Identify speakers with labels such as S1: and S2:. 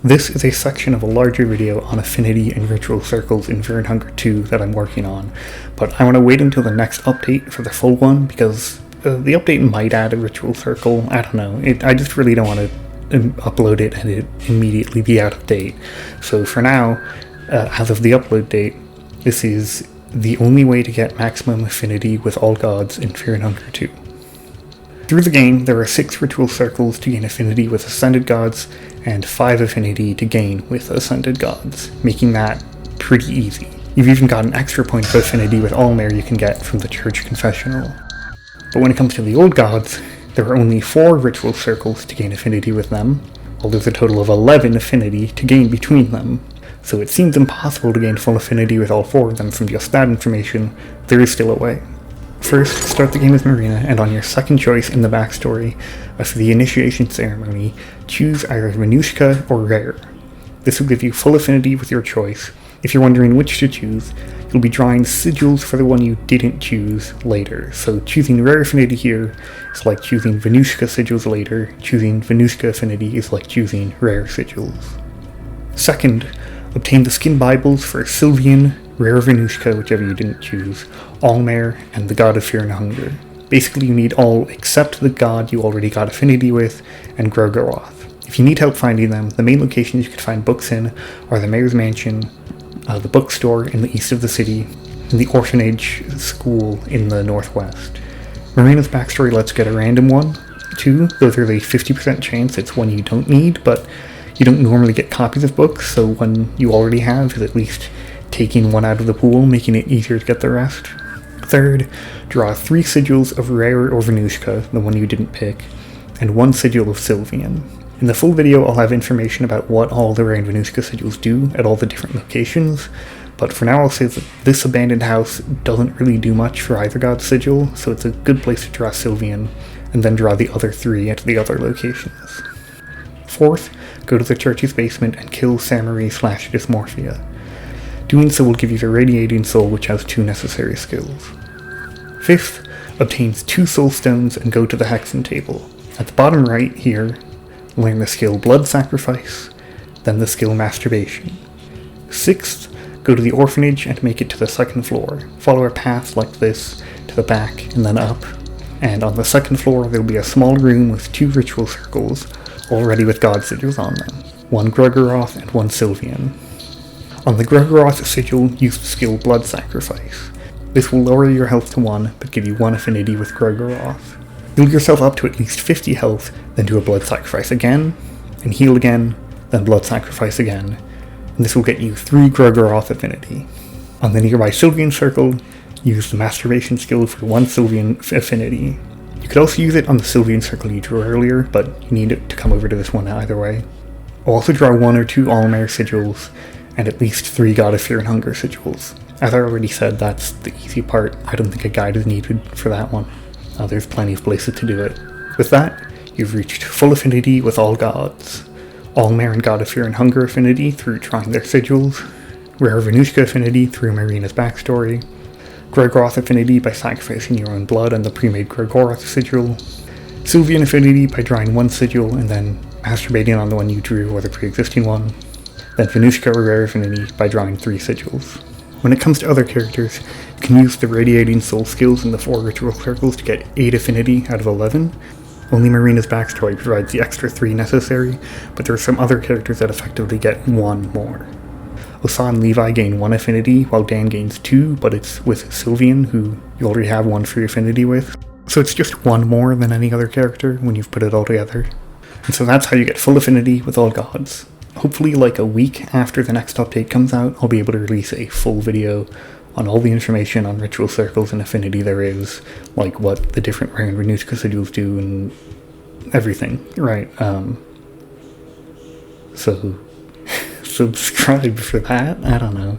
S1: This is a section of a larger video on Affinity and Ritual Circles in Fear and Hunger 2 that I'm working on, but I want to wait until the next update for the full one because the update might add a Ritual Circle. I don't know. I just really don't want to upload it and it immediately be out of date. So for now, as of the upload date, this is the only way to get maximum affinity with all gods in Fear and Hunger 2. Through the game, there are 6 ritual circles to gain affinity with ascended gods, and 5 affinity to gain with ascended gods, making that pretty easy. You've even got an extra point of affinity with alll-mer you can get from the church confessional. But when it comes to the old gods, there are only 4 ritual circles to gain affinity with them, while there's a total of 11 affinity to gain between them. So it seems impossible to gain full affinity with all 4 of them from just that information. There is still a way. First, start the game with Marina, and on your second choice in the backstory, for the initiation ceremony, choose either Venushka or Rare. This will give you full affinity with your choice. If you're wondering which to choose, you'll be drawing sigils for the one you didn't choose later. So choosing Rare affinity here is like choosing Venushka sigils later. Choosing Venushka affinity is like choosing Rare sigils. Second, obtain the skin Bibles for Sylvian, Rare Venushka, whichever you didn't choose, alll-mer, and the God of Fear and Hunger. Basically, you need all except the god you already got affinity with, and gro-goroth. If you need help finding them, the main locations you can find books in are the Mayor's Mansion, the bookstore in the east of the city, and the orphanage school in the northwest. Marina's backstory lets you get a random one, too. Those are the 50% chance it's one you don't need, but you don't normally get copies of books, so one you already have is at least taking one out of the pool, making it easier to get the rest. Third, draw 3 sigils of Rare or Venushka, the one you didn't pick, and 1 sigil of Sylvian. In the full video, I'll have information about what all the Rare and Venushka sigils do at all the different locations, but for now I'll say that this abandoned house doesn't really do much for either god's sigil, so it's a good place to draw Sylvian, and then draw the other 3 at the other locations. Fourth, go to the church's basement and kill Samari/Dysmorphia. Doing so will give you the Radiating soul, which has 2 necessary skills. Fifth, obtains 2 soul stones and go to the Hexen table. At the bottom right here, learn the skill Blood Sacrifice, then the skill Masturbation. Sixth, go to the orphanage and make it to the 2nd floor. Follow a path like this to the back and then up, and on the 2nd floor there will be a small room with 2 ritual circles, already with god sigils on them. 1 gro-goroth and 1 Sylvian. On the gro-goroth sigil, use the skill Blood Sacrifice. This will lower your health to 1, but give you 1 affinity with gro-goroth. Heal yourself up to at least 50 health, then do a Blood Sacrifice again, and heal again, then Blood Sacrifice again, and this will get you 3 gro-goroth affinity. On the nearby Sylvian circle, use the Masturbation skill for 1 Sylvian affinity. You could also use it on the Sylvian circle you drew earlier, but you need it to come over to this one either way. I'll also draw 1 or 2 alll-mer sigils, and at least 3 God of Fear and Hunger sigils. As I already said, that's the easy part. I don't think a guide is needed for that one. There's plenty of places to do it. With that, you've reached full affinity with all gods. Alll-mer and God of Fear and Hunger affinity through trying their sigils, Rare Venushka affinity through Marina's backstory, gro-goroth affinity by sacrificing your own blood and the pre-made gro-goroth sigil, Sylvian affinity by drawing 1 sigil and then masturbating on the one you drew or the pre-existing one, then Venushka or Rare affinity by drawing 3 sigils. When it comes to other characters, you can use the Radiating soul skills in the 4 ritual circles to get 8 affinity out of 11. Only Marina's backstory provides the extra 3 necessary, but there are some other characters that effectively get 1 more. Osa and Levi gain 1 affinity, while Dan gains 2, but it's with Sylvian, who you already have 1 free affinity with. So it's just 1 more than any other character when you've put it all together. And so that's how you get full affinity with all gods. Hopefully like a week after the next update comes out, I'll be able to release a full video on all the information on ritual circles and affinity there is, like what the different Rare and Venushka sigils do and everything, right? So subscribe for that, I don't know.